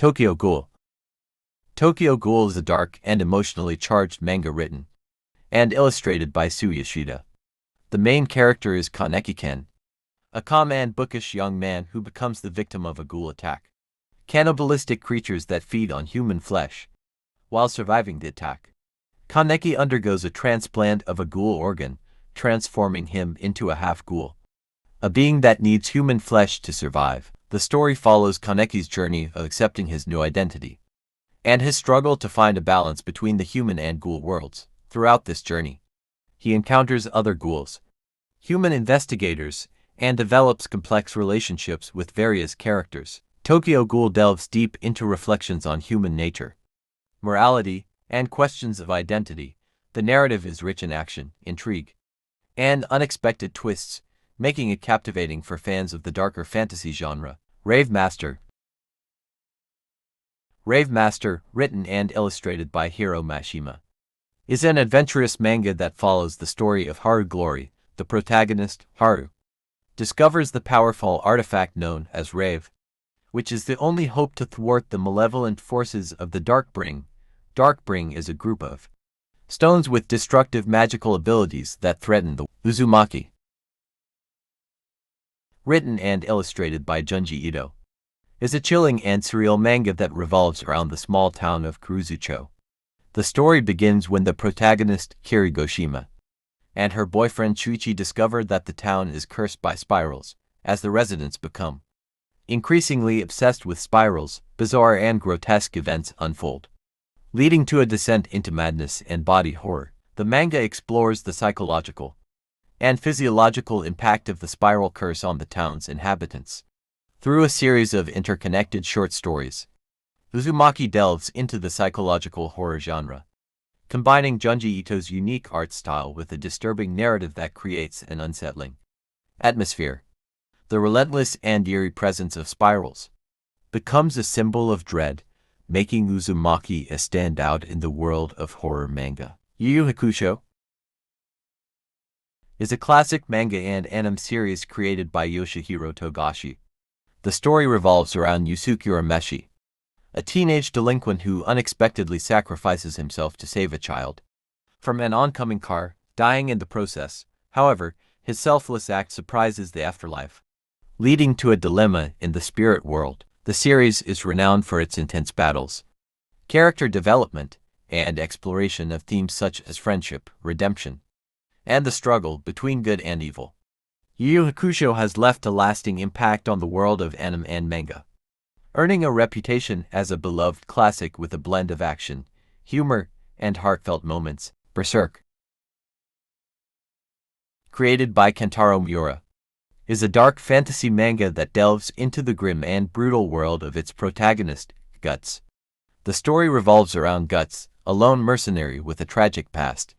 Tokyo Ghoul. Tokyo Ghoul is a dark and emotionally charged manga written and illustrated by Sue Yoshida. The main character is Kaneki-ken, a calm and bookish young man who becomes the victim of a ghoul attack. Cannibalistic creatures that feed on human flesh. While surviving the attack, Kaneki undergoes a transplant of a ghoul organ, transforming him into a half-ghoul, a being that needs human flesh to survive. The story follows Kaneki's journey of accepting his new identity and his struggle to find a balance between the human and ghoul worlds. Throughout this journey, he encounters other ghouls, human investigators, and develops complex relationships with various characters. Tokyo Ghoul delves deep into reflections on human nature, morality, and questions of identity. The narrative is rich in action, intrigue, and unexpected twists, making it captivating for fans of the darker fantasy genre. Rave Master. Rave Master, written and illustrated by Hiro Mashima, is an adventurous manga that follows the story of Haru Glory. The protagonist, Haru, discovers the powerful artifact known as Rave, which is the only hope to thwart the malevolent forces of the Darkbring. Darkbring is a group of stones with destructive magical abilities that threaten the Uzumaki. Written and illustrated by Junji Ito, is a chilling and surreal manga that revolves around the small town of Kuruzucho. The story begins when the protagonist, Kirigoshima, and her boyfriend Shuichi discover that the town is cursed by spirals. As the residents become increasingly obsessed with spirals, bizarre and grotesque events unfold, leading to a descent into madness and body horror. The manga explores the psychological and physiological impact of the spiral curse on the town's inhabitants. Through a series of interconnected short stories, Uzumaki delves into the psychological horror genre, combining Junji Ito's unique art style with a disturbing narrative that creates an unsettling atmosphere. The relentless and eerie presence of spirals becomes a symbol of dread, making Uzumaki a standout in the world of horror manga. Yu Yu Hakusho is a classic manga and anime series created by Yoshihiro Togashi. The story revolves around Yusuke Urameshi, a teenage delinquent who unexpectedly sacrifices himself to save a child from an oncoming car, dying in the process. However, his selfless act surprises the afterlife, leading to a dilemma in the spirit world. The series is renowned for its intense battles, character development, and exploration of themes such as friendship, redemption, and the struggle between good and evil. Yu Yu Hakusho has left a lasting impact on the world of anime and manga, earning a reputation as a beloved classic with a blend of action, humor, and heartfelt moments. Berserk, created by Kentaro Miura, is a dark fantasy manga that delves into the grim and brutal world of its protagonist, Guts. The story revolves around Guts, a lone mercenary with a tragic past,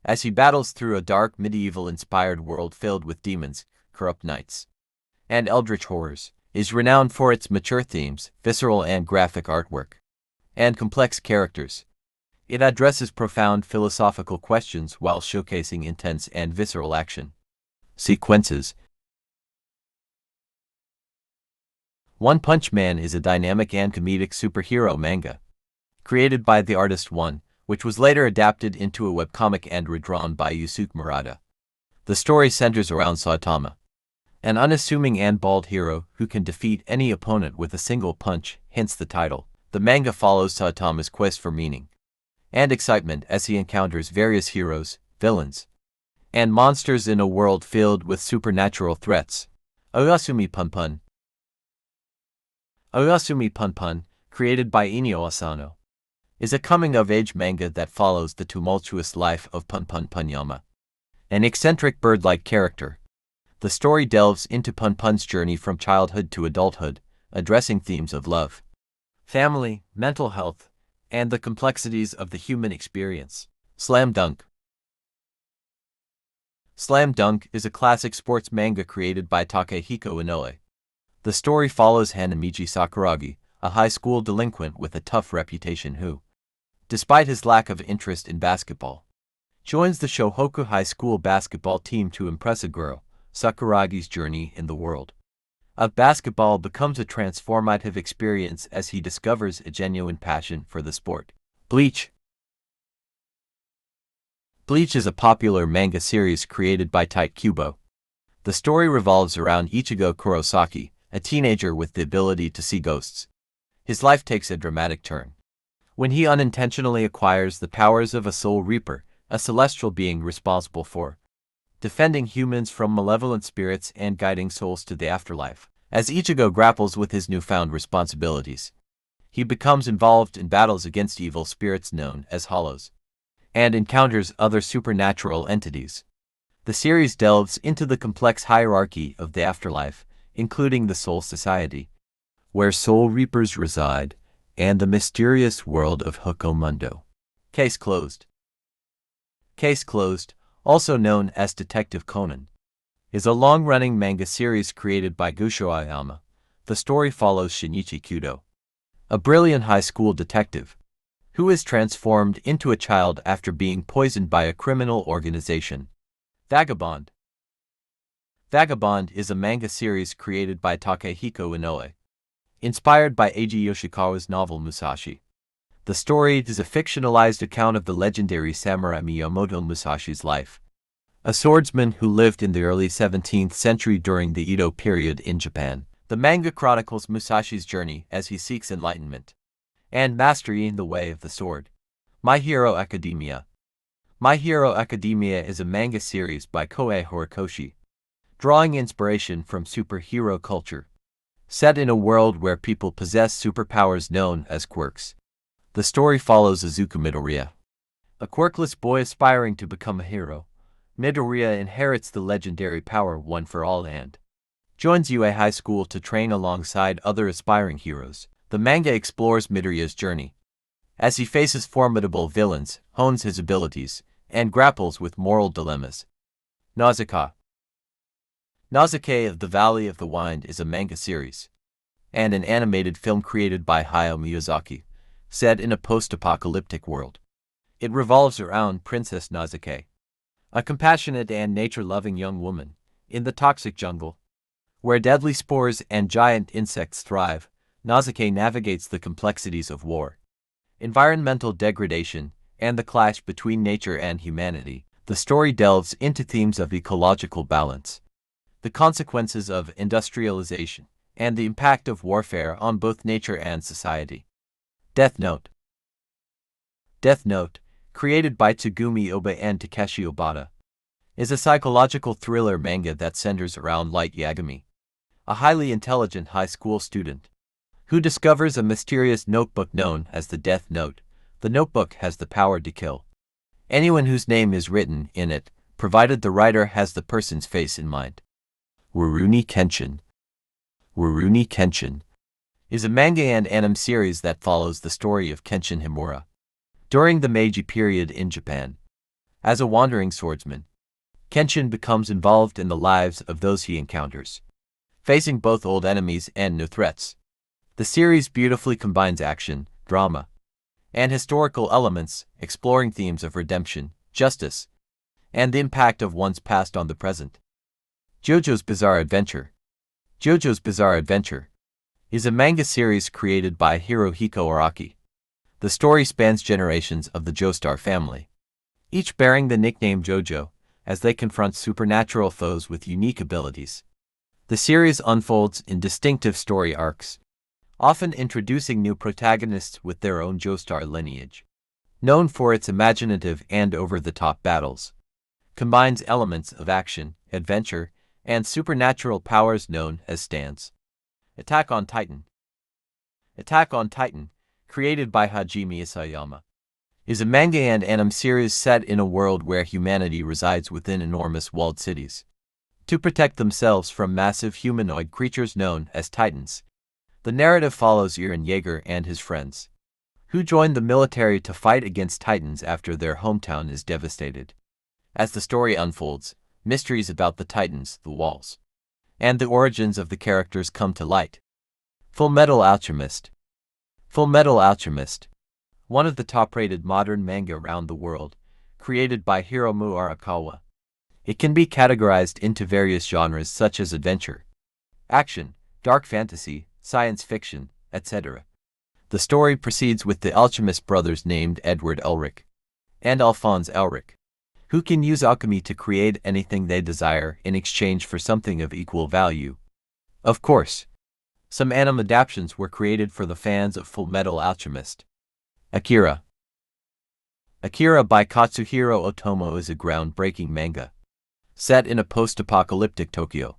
as he battles through a dark medieval-inspired world filled with demons, corrupt knights, and eldritch horrors. Is renowned for its mature themes, visceral and graphic artwork, and complex characters. It addresses profound philosophical questions while showcasing intense and visceral action sequences. One Punch Man is a dynamic and comedic superhero manga, created by the artist One, which was later adapted into a webcomic and redrawn by Yusuke Murata. The story centers around Saitama, an unassuming and bald hero who can defeat any opponent with a single punch, hence the title. The manga follows Saitama's quest for meaning and excitement as he encounters various heroes, villains, and monsters in a world filled with supernatural threats. Oyasumi Punpun. Oyasumi Punpun, created by Inio Asano, is a coming-of-age manga that follows the tumultuous life of Punpun Punyama, an eccentric bird-like character. The story delves into Punpun's journey from childhood to adulthood, addressing themes of love, family, mental health, and the complexities of the human experience. Slam Dunk. Slam Dunk is a classic sports manga created by Takehiko Inoue. The story follows Hanamichi Sakuragi, a high school delinquent with a tough reputation who, despite his lack of interest in basketball, joins the Shohoku High School basketball team to impress a girl. Sakuragi's journey in the world of basketball becomes a transformative experience as he discovers a genuine passion for the sport. Bleach. Bleach is a popular manga series created by Tite Kubo. The story revolves around Ichigo Kurosaki, a teenager with the ability to see ghosts. His life takes a dramatic turn when he unintentionally acquires the powers of a Soul Reaper, a celestial being responsible for defending humans from malevolent spirits and guiding souls to the afterlife. As Ichigo grapples with his newfound responsibilities, he becomes involved in battles against evil spirits known as Hollows, and encounters other supernatural entities. The series delves into the complex hierarchy of the afterlife, including the Soul Society, where Soul Reapers reside, and the mysterious world of Hukomundo. Case Closed. Case Closed, also known as Detective Conan, is a long-running manga series created by Gusho Aoyama. The story follows Shinichi Kudo, a brilliant high school detective, who is transformed into a child after being poisoned by a criminal organization. Vagabond. Vagabond is a manga series created by Takehiko Inoue, inspired by Eiji Yoshikawa's novel Musashi. The story is a fictionalized account of the legendary samurai Miyamoto Musashi's life, a swordsman who lived in the early 17th century during the Edo period in Japan. The manga chronicles Musashi's journey as he seeks enlightenment and mastery in the way of the sword. My Hero Academia. My Hero Academia is a manga series by Koei Horikoshi, drawing inspiration from superhero culture, set in a world where people possess superpowers known as quirks. The story follows Izuku Midoriya, a quirkless boy aspiring to become a hero. Midoriya inherits the legendary power One for All and joins UA High School to train alongside other aspiring heroes. The manga explores Midoriya's journey as he faces formidable villains, hones his abilities, and grapples with moral dilemmas. Nausicaa. Nausicaa of the Valley of the Wind is a manga series and an animated film created by Hayao Miyazaki, set in a post-apocalyptic world. It revolves around Princess Nausicaa, a compassionate and nature-loving young woman in the toxic jungle, where deadly spores and giant insects thrive. Nausicaa navigates the complexities of war, environmental degradation, and the clash between nature and humanity. The story delves into themes of ecological balance, the consequences of industrialization, and the impact of warfare on both nature and society. Death Note. Death Note, created by Tsugumi Oba and Takeshi Obata, is a psychological thriller manga that centers around Light Yagami, a highly intelligent high school student who discovers a mysterious notebook known as the Death Note. The notebook has the power to kill anyone whose name is written in it, provided the writer has the person's face in mind. Rurouni Kenshin. Rurouni Kenshin is a manga and anime series that follows the story of Kenshin Himura during the Meiji period in Japan. As a wandering swordsman, Kenshin becomes involved in the lives of those he encounters, facing both old enemies and new threats. The series beautifully combines action, drama, and historical elements, exploring themes of redemption, justice, and the impact of one's past on the present. JoJo's Bizarre Adventure. JoJo's Bizarre Adventure is a manga series created by Hirohiko Araki. The story spans generations of the Joestar family, each bearing the nickname JoJo, as they confront supernatural foes with unique abilities. The series unfolds in distinctive story arcs, often introducing new protagonists with their own Joestar lineage. Known for its imaginative and over-the-top battles, combines elements of action, adventure, and supernatural powers known as stands. Attack on Titan. Attack on Titan, created by Hajime Isayama, is a manga and anime series set in a world where humanity resides within enormous walled cities to protect themselves from massive humanoid creatures known as Titans. The narrative follows Eren Yeager and his friends, who join the military to fight against Titans after their hometown is devastated. As the story unfolds, mysteries about the Titans, the walls, and the origins of the characters come to light. Full Metal Alchemist. Full Metal Alchemist, one of the top-rated modern manga around the world, created by Hiromu Arakawa. It can be categorized into various genres such as adventure, action, dark fantasy, science fiction, etc. The story proceeds with the alchemist brothers named Edward Elric and Alphonse Elric, who can use alchemy to create anything they desire in exchange for something of equal value. Of course, some anime adaptations were created for the fans of Full Metal Alchemist. Akira. Akira by Katsuhiro Otomo is a groundbreaking manga set in a post-apocalyptic Tokyo.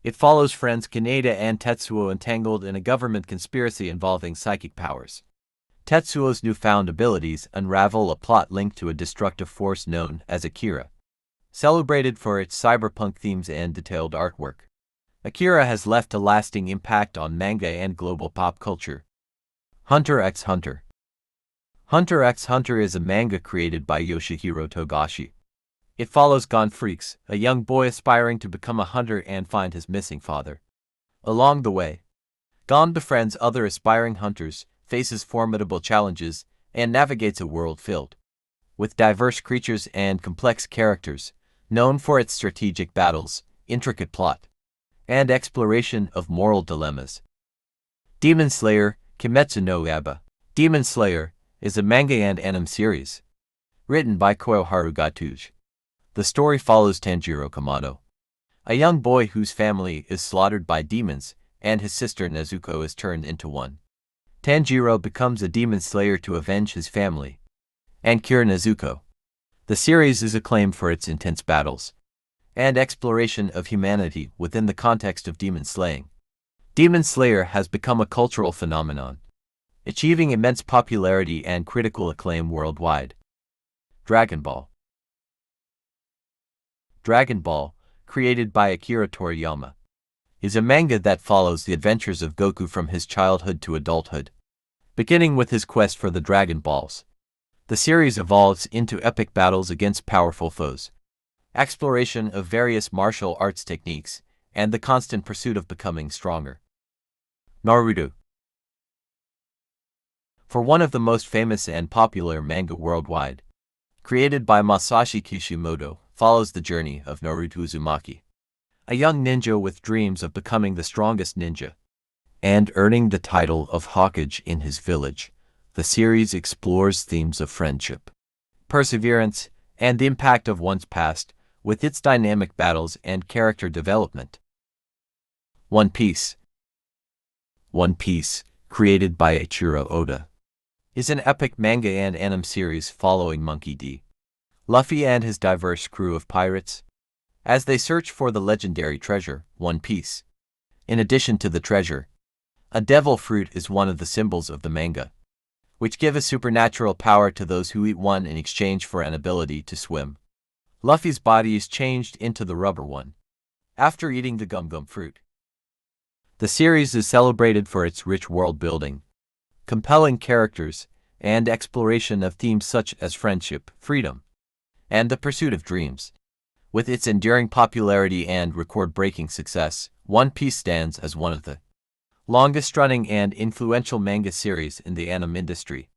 It follows friends Kaneda and Tetsuo entangled in a government conspiracy involving psychic powers. Tetsuo's newfound abilities unravel a plot linked to a destructive force known as Akira. Celebrated for its cyberpunk themes and detailed artwork, Akira has left a lasting impact on manga and global pop culture. Hunter x Hunter. Hunter x Hunter is a manga created by Yoshihiro Togashi. It follows Gon Freaks, a young boy aspiring to become a hunter and find his missing father. Along the way, Gon befriends other aspiring hunters, faces formidable challenges, and navigates a world filled with diverse creatures and complex characters, known for its strategic battles, intricate plot, and exploration of moral dilemmas. Demon Slayer, Kimetsu no Yaiba. Demon Slayer is a manga and anime series written by Koyoharu Gatouge. The story follows Tanjiro Kamado, a young boy whose family is slaughtered by demons and his sister Nezuko is turned into one. Tanjiro becomes a demon slayer to avenge his family and cure Nezuko. The series is acclaimed for its intense battles and exploration of humanity within the context of demon slaying. Demon Slayer has become a cultural phenomenon, achieving immense popularity and critical acclaim worldwide. Dragon Ball. Dragon Ball, created by Akira Toriyama, is a manga that follows the adventures of Goku from his childhood to adulthood. Beginning with his quest for the Dragon Balls, the series evolves into epic battles against powerful foes, exploration of various martial arts techniques, and the constant pursuit of becoming stronger. Naruto. For one of the most famous and popular manga worldwide, created by Masashi Kishimoto, follows the journey of Naruto Uzumaki, a young ninja with dreams of becoming the strongest ninja and earning the title of Hokage in his village. The series explores themes of friendship, perseverance, and the impact of one's past, with its dynamic battles and character development. One Piece. One Piece, created by Eiichiro Oda, is an epic manga and anime series following Monkey D. Luffy and his diverse crew of pirates as they search for the legendary treasure, One Piece. In addition to the treasure, a devil fruit is one of the symbols of the manga, which give a supernatural power to those who eat one in exchange for an ability to swim. Luffy's body is changed into the rubber one after eating the gum fruit. The series is celebrated for its rich world building, compelling characters, and exploration of themes such as friendship, freedom, and the pursuit of dreams. With its enduring popularity and record-breaking success, One Piece stands as one of the longest-running and influential manga series in the anime industry.